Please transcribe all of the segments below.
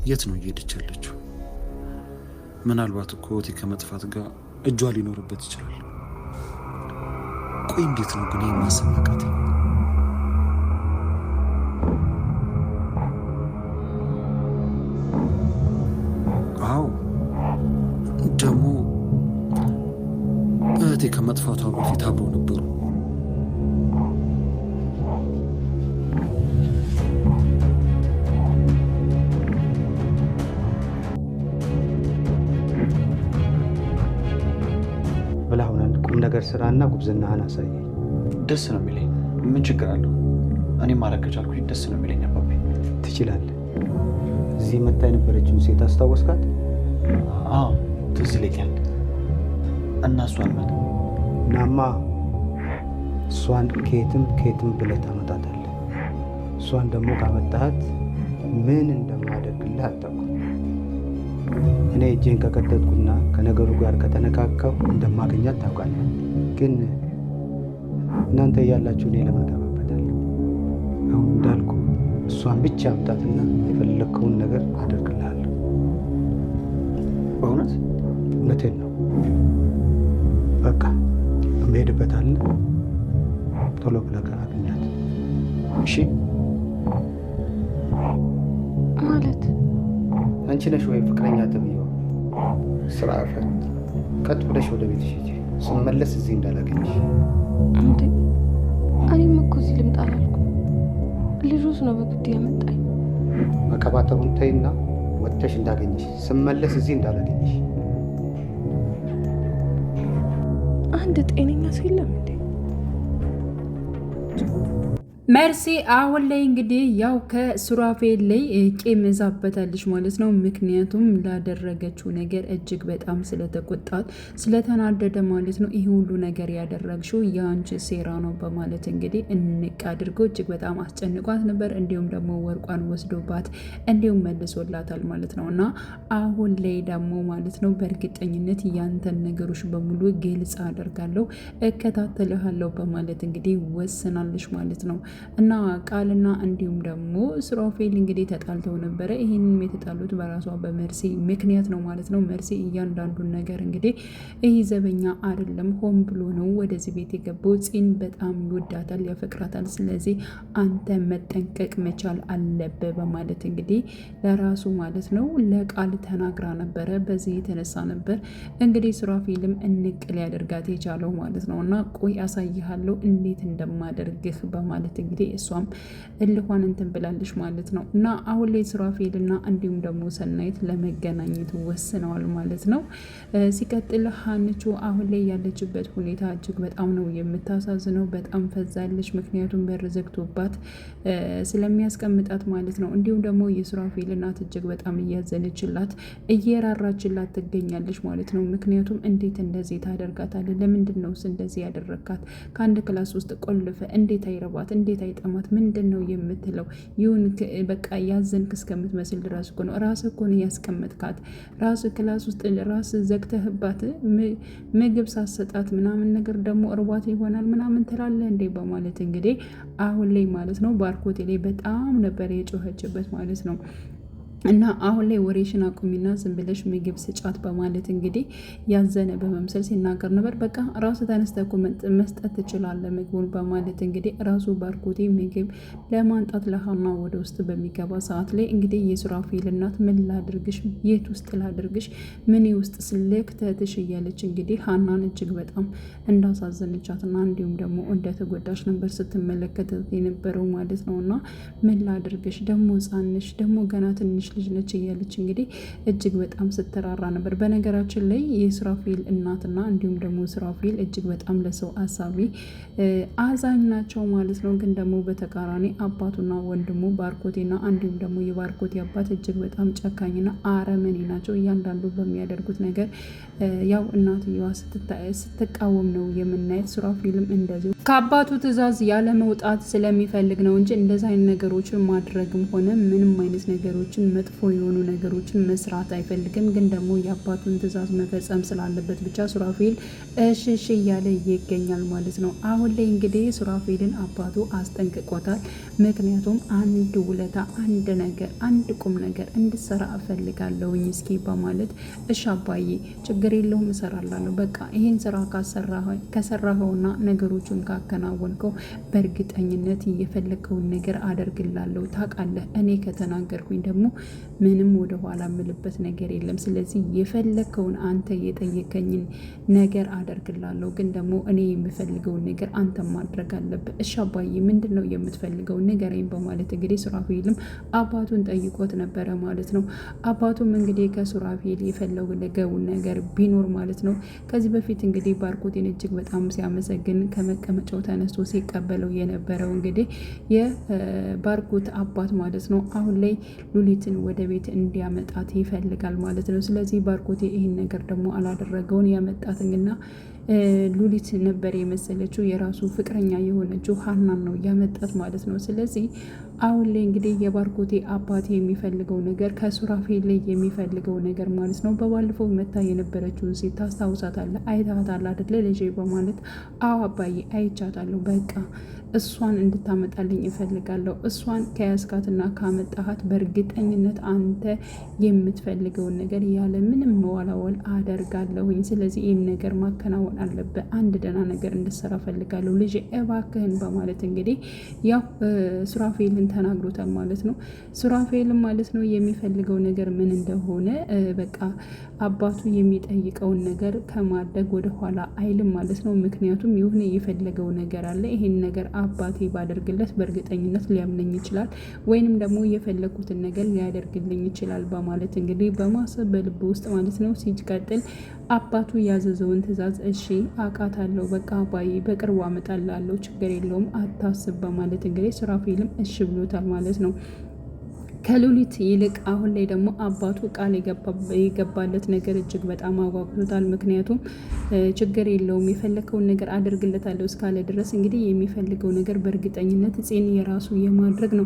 የት ነው እየሄደች ያለችው? ምናልባት እኮ ህይወቴ ከመጥፋት ጋር እጇ ሊኖርበት ይችላል። ቆይ እንዴት ነው ግን የማሰማቃት? አዎ ደግሞ እህቴ ከመጥፋቷ በፊት አብረው ነበሩ። ቁም ነገር ስራና ጉብዝናህን አሳየኝ። ደስ ነው የሚለኝ። ምን ችግር አለው? እኔም ማድረግ ከቻልኩኝ ደስ ነው የሚለኝ። አባቤ ትችላለህ። እዚህ መታ የነበረችውን ሴት አስታወስካት? አዎ ትዝ ይለኛል። እና እሷን መት ናማ እሷን ከየትም ብለህ ታመጣታለህ። እሷን ደግሞ ካመጣሃት ምን እንደማደርግልህ አታውቅም። እኔ እጄን ከቀጠጥኩና ከነገሩ ጋር ከተነካከው እንደማገኛት ታውቃለህ። ግን እናንተ እያላችሁ እኔ ለምን ገባበታለሁ? አሁን እንዳልኩ እሷን ብቻ አምጣትና የፈለግከውን ነገር አደርግልሃለሁ። በእውነት? እውነቴን ነው። በቃ እምሄድበታለሁ። ቶሎ ብለህ አግኛት። እሺ? ማለት አንቺ ነሽ ወይ ፍቅረኛ ተብዬው? ስራ ፈት ቀጥ ብለሽ ወደ ቤትሽ ሂጂ። ስመለስ እዚህ እንዳላገኝሽ። እንዴ እኔም እኮ እዚህ ልምጣ አላልኩም። ልጁስ ነው በግድ ያመጣኝ። መቀባጠሩን ተይና ወጥተሽ እንዳገኝሽ። ስመለስ እዚህ እንዳላገኝሽ። አንድ ጤነኛ ሰው የለም እንዴ? መርሲ አሁን ላይ እንግዲህ ያው ከሱራፌል ላይ ቂም ይዛበታለች ማለት ነው። ምክንያቱም ላደረገችው ነገር እጅግ በጣም ስለተቆጣት ስለተናደደ ማለት ነው። ይህ ሁሉ ነገር ያደረግሽው የአንቺ ሴራ ነው በማለት እንግዲህ እንቅ አድርጎ እጅግ በጣም አስጨንቋት ነበር። እንዲሁም ደግሞ ወርቋን ወስዶባት እንዲሁም መልሶላታል ማለት ነው። እና አሁን ላይ ደግሞ ማለት ነው በእርግጠኝነት ያንተን ነገሮች በሙሉ ግልጽ አደርጋለሁ፣ እከታተልሃለሁ በማለት እንግዲህ ወስናለች ማለት ነው። እና ቃልና እንዲሁም ደግሞ ሱራፌል እንግዲህ ተጣልተው ነበረ። ይህንም የተጣሉት በራሷ በመርሲ ምክንያት ነው ማለት ነው። መርሲ እያንዳንዱን ነገር እንግዲህ ይህ ዘበኛ አይደለም ሆን ብሎ ነው ወደዚህ ቤት የገባው። ፂን በጣም ይወዳታል፣ ያፈቅራታል። ስለዚህ አንተ መጠንቀቅ መቻል አለብህ በማለት እንግዲህ ለራሱ ማለት ነው ለቃል ተናግራ ነበረ። በዚህ የተነሳ ነበር እንግዲህ ሱራፌልም እንቅ ሊያደርጋት የቻለው ማለት ነው። እና ቆይ አሳይሃለሁ እንዴት እንደማደርግህ በማለት እንግዲህ እሷም እልኋን እንትን ብላለች ማለት ነው። እና አሁን ላይ ሱራፌልና እንዲሁም ደግሞ ሰናይት ለመገናኘት ወስነዋል ማለት ነው። ሲቀጥል ሀንቹ አሁን ላይ ያለችበት ሁኔታ እጅግ በጣም ነው የምታሳዝነው። በጣም ፈዛለች። ምክንያቱም በር ዘግቶባት ስለሚያስቀምጣት ማለት ነው። እንዲሁም ደግሞ የሱራፌል እናት እጅግ በጣም እያዘነችላት እየራራችላት ትገኛለች ማለት ነው። ምክንያቱም እንዴት እንደዚህ ታደርጋታለህ? ለምንድን ነው እንደዚህ ያደረግካት? ከአንድ ክላስ ውስጥ ቆልፈ እንዴት አይረባት? እንዴት አይጠማት? ምንድን ነው የምትለው? ይሁን በቃ ያዘንክ እስከምትመስል ድረስ እኮ ነው ራስህ እኮ ነው ያስቀመጥካት። ራስህ ክላስ ውስጥ ራስህ ዘግተህባት ምግብ ሳሰጣት ምናምን ነገር ደግሞ እርቧት ይሆናል ምናምን ትላለህ እንዴ? በማለት እንግዲህ አሁን ላይ ማለት ነው ባርኮቴ ላይ በጣም ነበር የጮኸችበት ማለት ነው። እና አሁን ላይ ወሬሽን አቁሚና ዝም ብለሽ ምግብ ስጫት በማለት እንግዲህ ያዘነ በመምሰል ሲናገር ነበር። በቃ ራሱ ተነስተህ እኮ መስጠት ትችላለህ ምግቡን በማለት እንግዲህ ራሱ ባርኮቴ ምግብ ለማንጣት ለሀና ወደ ውስጥ በሚገባ ሰዓት ላይ እንግዲህ የሱራፌል እናት ምን ላድርግሽ፣ የት ውስጥ ላድርግሽ፣ ምን ውስጥ ስልክተትሽ እያለች እንግዲህ ሀናን እጅግ በጣም እንዳሳዘነቻትና እንዲሁም ደግሞ እንደተጎዳሽ ነበር ስትመለከት የነበረው ማለት ነው። እና ምን ላድርግሽ ደግሞ ህፃንሽ ደግሞ ገና ትንሽ ልጅ ነች እያለች እንግዲህ እጅግ በጣም ስትራራ ነበር። በነገራችን ላይ የሱራፌል እናትና እንዲሁም ደግሞ ሱራፌል እጅግ በጣም ለሰው አሳቢ አዛኝ ናቸው ማለት ነው። ግን ደግሞ በተቃራኒ አባቱና ወንድሙ ባርኮቴና እንዲሁም ደግሞ የባርኮቴ አባት እጅግ በጣም ጨካኝና አረመኔ ናቸው። እያንዳንዱ በሚያደርጉት ነገር ያው እናትየዋ ስትቃወም ነው የምናየት። ሱራፌልም እንደዚሁ ከአባቱ ትዕዛዝ ያለ መውጣት ስለሚፈልግ ነው እንጂ እንደዚህ አይነት ነገሮችን ማድረግም ሆነ ምንም አይነት ነገሮችን መጥፎ የሆኑ ነገሮችን መስራት አይፈልግም። ግን ደግሞ የአባቱን ትዕዛዝ መፈጸም ስላለበት ብቻ ሱራፌል እሺ እያለ ይገኛል ማለት ነው። አሁን ላይ እንግዲህ ሱራፌልን አባቱ አስጠንቅቆታል። ምክንያቱም አንድ ውለታ፣ አንድ ነገር፣ አንድ ቁም ነገር እንድሰራ እፈልጋለሁኝ እስኪ በማለት እሺ አባዬ ችግር የለውም እሰራላለሁ። በቃ ይህን ስራ ከሰራኸውና ነገሮችን ካከናወንከው በእርግጠኝነት የፈለከውን ነገር አደርግላለሁ። ታውቃለህ እኔ ከተናገርኩኝ ደግሞ ምንም ወደ ኋላ ምልበት ነገር የለም። ስለዚህ የፈለከውን አንተ የጠየከኝን ነገር አደርግላለሁ። ግን ደግሞ እኔ የምፈልገውን ነገር አንተ ማድረግ አለብህ። እሺ አባዬ ምንድን ነው የምትፈልገውን ንገረኝ በማለት እንግዲህ ሱራፌልም አባቱን ጠይቆት ነበረ ማለት ነው። አባቱም እንግዲህ ከሱራፌል የፈለገውን ነገር ቢኖር ማለት ነው ከዚህ በፊት እንግዲህ ባርኮቴን እጅግ በጣም ሲያመሰግን ከመቀመጫው ተነስቶ ሲቀበለው የነበረው እንግዲህ የባርኮት አባት ማለት ነው አሁን ላይ ሉሊትን ወደ ቤት እንዲያመጣት ይፈልጋል ማለት ነው። ስለዚህ ባርኮቴ ይህን ነገር ደግሞ አላደረገውን ያመጣትንና ሉሊት ነበር የመሰለችው የራሱ ፍቅረኛ የሆነችው ሀናን ነው ያመጣት ማለት ነው። ስለዚህ አሁን ላይ እንግዲህ የባርኮቴ አባት የሚፈልገው ነገር ከሱራፌል ላይ የሚፈልገው ነገር ማለት ነው በባለፈው መታ የነበረችውን ሴት ታስታውሳታለህ? አይታታል አይደለ ልጄ በማለት አዎ አባዬ አይቻታለሁ። በቃ እሷን እንድታመጣልኝ እፈልጋለሁ። እሷን ከያዝካትና ካመጣሃት በእርግጠኝነት አንተ የምትፈልገውን ነገር ያለ ምንም መዋላወል አደርጋለሁኝ። ስለዚህ ይህን ነገር ማከናወን አለበት። አንድ ደህና ነገር እንድሰራ ፈልጋለሁ ልጄ እባክህን በማለት እንግዲህ ያው ሱራፌልን ተናግሮታል ማለት ነው። ሱራፌልን ማለት ነው የሚፈልገው ነገር ምን እንደሆነ በቃ አባቱ የሚጠይቀውን ነገር ከማድረግ ወደ ኋላ አይልም ማለት ነው። ምክንያቱም የሆነ የፈለገው ነገር አለ። ይሄን ነገር አባቴ ባደርግለት በእርግጠኝነት ሊያምነኝ ይችላል፣ ወይንም ደግሞ የፈለኩትን ነገር ሊያደርግልኝ ይችላል በማለት እንግዲህ በማሰብ በልብ ውስጥ ማለት ነው ሲቀጥል አባቱ ያዘዘውን ትዕዛዝ እሺ አውቃታለሁ፣ በቃ አባዬ በቅርቡ አመጣላለሁ፣ ችግር የለውም አታስብ በማለት እንግዲህ ሱራፌልም እሺ ብሎታል ማለት ነው። ከሉሊት ይልቅ አሁን ላይ ደግሞ አባቱ ቃል የገባለት ነገር እጅግ በጣም አጓጉቶታል። ምክንያቱም ችግር የለውም የፈለከውን ነገር አደርግለታለሁ እስካለ ድረስ እንግዲህ የሚፈልገው ነገር በእርግጠኝነት ጽን የራሱ የማድረግ ነው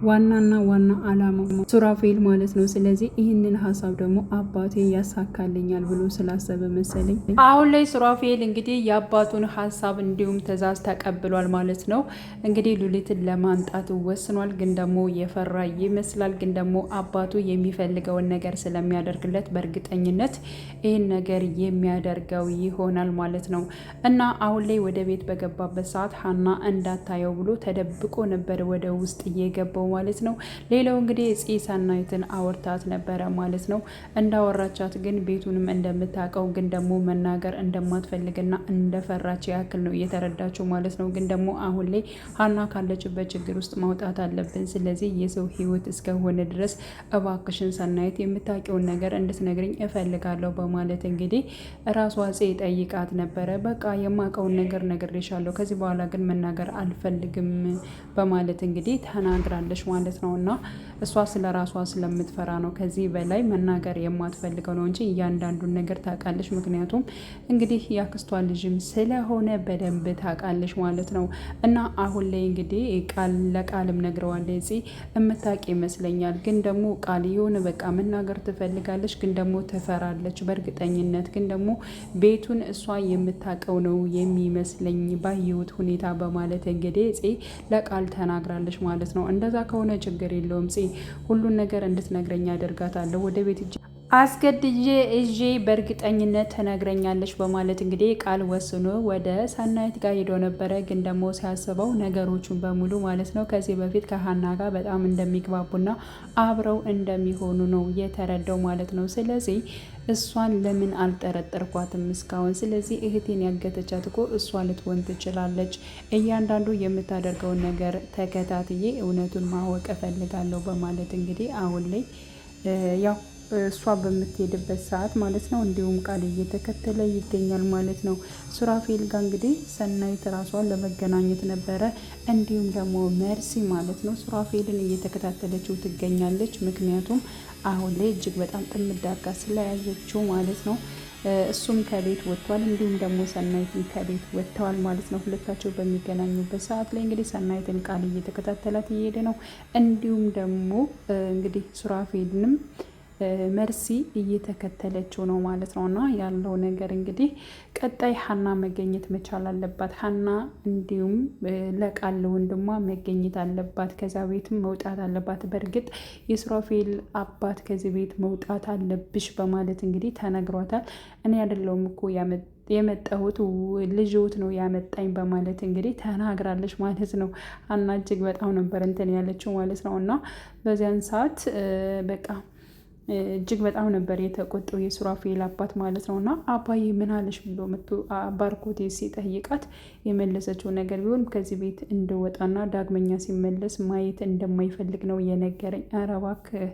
ዋናና ዋና አላማው ሱራፌል ማለት ነው። ስለዚህ ይህንን ሀሳብ ደግሞ አባቴ ያሳካልኛል ብሎ ስላሰበ መሰለኝ አሁን ላይ ሱራፌል እንግዲህ የአባቱን ሀሳብ እንዲሁም ትዕዛዝ ተቀብሏል ማለት ነው። እንግዲህ ሉሊትን ለማምጣት ወስኗል። ግን ደግሞ የፈራ ይመስላል። ግን ደግሞ አባቱ የሚፈልገውን ነገር ስለሚያደርግለት በእርግጠኝነት ይህን ነገር የሚያደርገው ይሆናል ማለት ነው። እና አሁን ላይ ወደ ቤት በገባበት ሰዓት ሀና እንዳታየው ብሎ ተደብቆ ነበር ወደ ውስጥ እየገባው ማለት ነው። ሌላው እንግዲህ ጽ ሰናይትን አወርታት ነበረ ማለት ነው። እንዳወራቻት ግን ቤቱንም እንደምታውቀው ግን ደግሞ መናገር እንደማትፈልግና እንደፈራች ያክል ነው እየተረዳችው ማለት ነው። ግን ደግሞ አሁን ላይ ሀና ካለችበት ችግር ውስጥ ማውጣት አለብን። ስለዚህ የሰው ሕይወት እስከሆነ ድረስ እባክሽን ሰናይት የምታውቂውን ነገር እንድትነግርኝ እፈልጋለሁ በማለት እንግዲህ ራሷ ጽ ጠይቃት ነበረ። በቃ የማውቀውን ነገር ነግሬሻለሁ፣ ከዚህ በኋላ ግን መናገር አልፈልግም በማለት እንግዲህ ተናግራለች ማለት ነው። እና እሷ ስለ ራሷ ስለምትፈራ ነው ከዚህ በላይ መናገር የማትፈልገው ነው እንጂ እያንዳንዱን ነገር ታውቃለች። ምክንያቱም እንግዲህ ያክስቷ ልጅም ስለሆነ በደንብ ታውቃለች ማለት ነው። እና አሁን ላይ እንግዲህ ቃል ለቃልም ነግረዋለች ጽ እምታውቂ ይመስለኛል። ግን ደግሞ ቃል የሆነ በቃ መናገር ትፈልጋለች፣ ግን ደግሞ ትፈራለች በእርግጠኝነት። ግን ደግሞ ቤቱን እሷ የምታውቀው ነው የሚመስለኝ ባየሁት ሁኔታ በማለት እንግዲህ ጽ ለቃል ተናግራለች ማለት ነው። እንደዛ ከሆነ ችግር የለውም ጽ ሁሉን ነገር እንድትነግረኝ አደርጋታለሁ፣ ወደ ቤት አስገድጄ እዤ በእርግጠኝነት ተነግረኛለች በማለት እንግዲህ ቃል ወስኖ ወደ ሰናይት ጋር ሄዶ ነበረ። ግን ደግሞ ሲያስበው ነገሮቹን በሙሉ ማለት ነው ከዚህ በፊት ከሀና ጋር በጣም እንደሚግባቡና አብረው እንደሚሆኑ ነው የተረዳው ማለት ነው። ስለዚህ እሷን ለምን አልጠረጠርኳትም እስካሁን? ስለዚህ እህቴን ያገተቻት እኮ እሷ ልትሆን ትችላለች። እያንዳንዱ የምታደርገውን ነገር ተከታትዬ እውነቱን ማወቅ እፈልጋለሁ በማለት እንግዲህ አሁን ላይ ያው እሷ በምትሄድበት ሰዓት ማለት ነው እንዲሁም ቃል እየተከተለ ይገኛል ማለት ነው። ሱራፌል ጋር እንግዲህ ሰናይት ራሷን ለመገናኘት ነበረ። እንዲሁም ደግሞ መርሲ ማለት ነው ሱራፌልን እየተከታተለችው ትገኛለች። ምክንያቱም አሁን ላይ እጅግ በጣም ጥምዳጋ ስለያዘችው ማለት ነው። እሱም ከቤት ወጥቷል። እንዲሁም ደግሞ ሰናይትን ከቤት ወጥተዋል ማለት ነው። ሁለታቸው በሚገናኙበት ሰዓት ላይ እንግዲህ ሰናይትን ቃል እየተከታተላት እየሄደ ነው። እንዲሁም ደግሞ እንግዲህ ሱራፌልንም መርሲ እየተከተለችው ነው ማለት ነው። እና ያለው ነገር እንግዲህ ቀጣይ ሀና መገኘት መቻል አለባት። ሀና እንዲሁም ለቃል ወንድሟ መገኘት አለባት። ከዛ ቤትም መውጣት አለባት። በእርግጥ የሱራፌል አባት ከዚህ ቤት መውጣት አለብሽ በማለት እንግዲህ ተነግሯታል። እኔ አይደለሁም እኮ የመጣሁት ልጅዎት ነው ያመጣኝ በማለት እንግዲህ ተናግራለች ማለት ነው። ሀና እጅግ በጣም ነበር እንትን ያለችው ማለት ነው። እና በዚያን ሰዓት በቃ እጅግ በጣም ነበር የተቆጠው የሱራፌል አባት ማለት ነው። እና አባዬ ምን አለሽ ብሎ መጥቶ ባርኮቴ ሲጠይቃት የመለሰችው ነገር ቢሆን ከዚህ ቤት እንደወጣና ዳግመኛ ሲመለስ ማየት እንደማይፈልግ ነው የነገረኝ። ኧረ እባክህ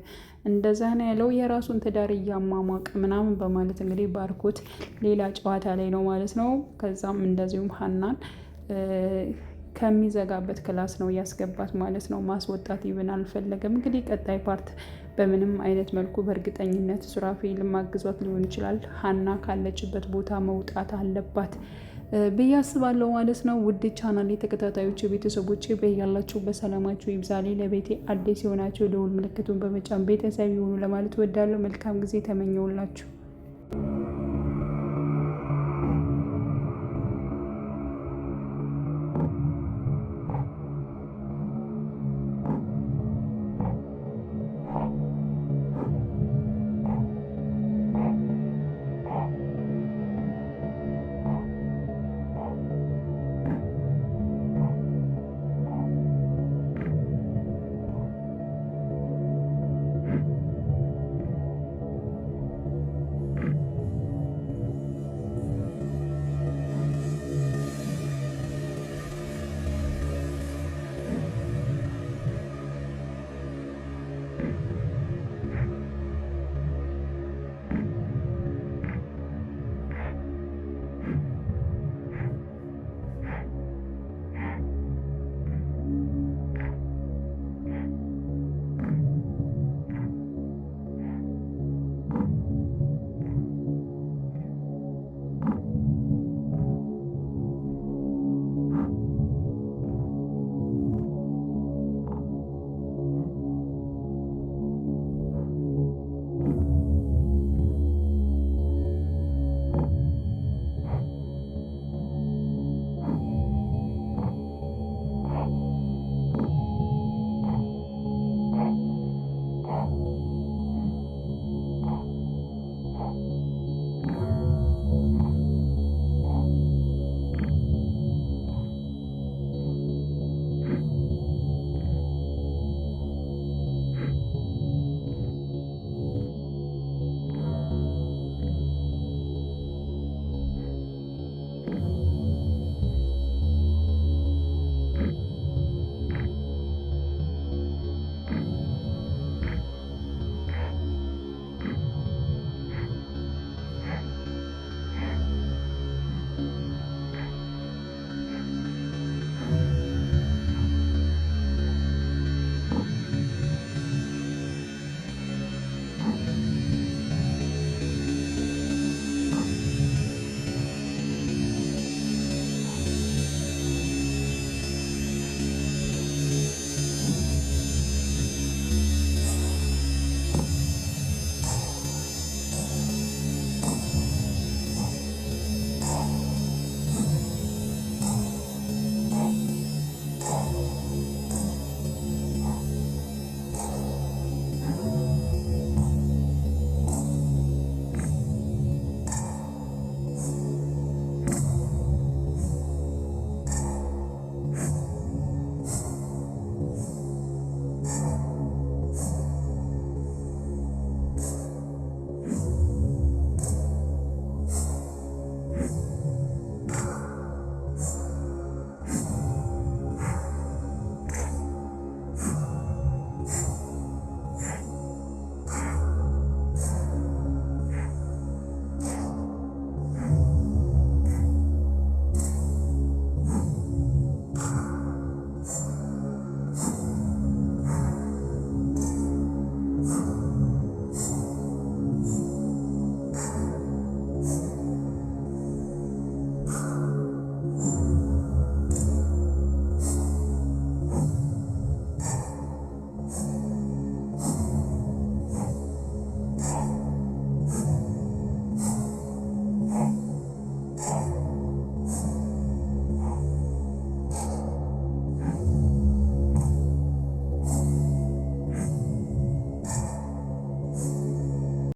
እንደዛ ነው ያለው፣ የራሱን ትዳር እያሟሟቀ ምናምን በማለት እንግዲህ ባርኮት ሌላ ጨዋታ ላይ ነው ማለት ነው። ከዛም እንደዚሁም ሀናን ከሚዘጋበት ክላስ ነው ያስገባት ማለት ነው። ማስወጣት ይብን አልፈለገም። እንግዲህ ቀጣይ ፓርት በምንም አይነት መልኩ በእርግጠኝነት ሱራፌል ማግዟት ሊሆን ይችላል። ሀና ካለችበት ቦታ መውጣት አለባት ብዬ አስባለሁ ማለት ነው። ውድ ቻናል የተከታታዮች ቤተሰቦች በያላችሁ በሰላማችሁ ይብዛሌ። ለቤቴ አዲስ የሆናችሁ ደውል ምልክቱን በመጫን ቤተሰብ ይሆኑ ለማለት ወዳለሁ። መልካም ጊዜ ተመኘውላችሁ።